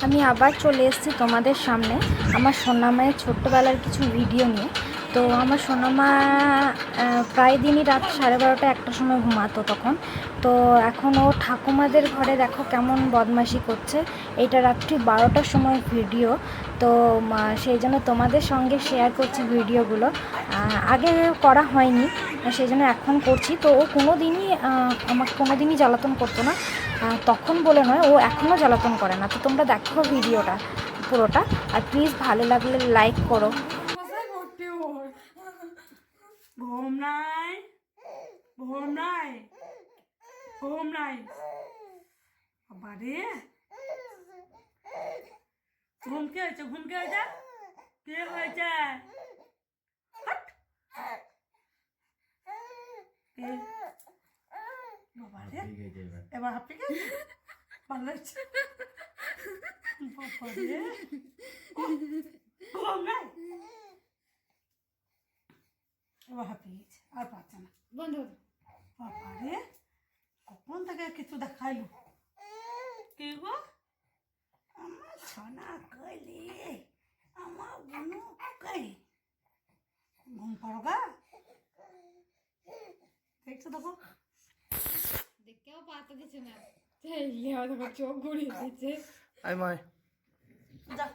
আমি আবার চলে এসেছি তোমাদের সামনে আমার সোনামায়ের ছোট্টবেলার কিছু ভিডিও নিয়ে। তো আমার সোনামা প্রায় দিনই রাত 12:30 একটার সময় ঘুমাতো তখন। তো এখন ও ঠাকুমাদের ঘরে দেখো কেমন বদমাশি করছে। এইটা রাত্রি 12টার সময় ভিডিও। তো সেই জন্য তোমাদের সঙ্গে শেয়ার করছি ভিডিওগুলো। আগে করা হয়নি, সেই জন্য এখন করছি। তো ও কোনো দিনই আমাকে কোনো দিনই জ্বালাতন করতো না, তখন বলে নয়, ও এখনও জ্বালাতন করে না। তো তোমরা দেখো ভিডিওটা পুরোটা, আর প্লিজ ভালো লাগলে লাইক করো। ঘুম নাই, ঘুম নাই, ঘুম নাই। বাবারে ঘুম কে হয়েছে? ঘুম কে হয়েছে? কে হয়েছে? বাবারে এবার হাঁপি গেছে। ভালো হয়েছে। বাবারে ঘুম নাই, এবার হাঁপি গেছে, আর পাচ্ছে না। বন্ধু বাবারে কখন থেকে কিছু দেখাইলো? কি গো আমার সোনা কইলি, আমার বুনু কই? ঘুম পাড়ো গা, দেখছো দেখো দেখেও পাতা দিচ্ছে না, চোখ ঘুরিয়ে দিচ্ছে। যা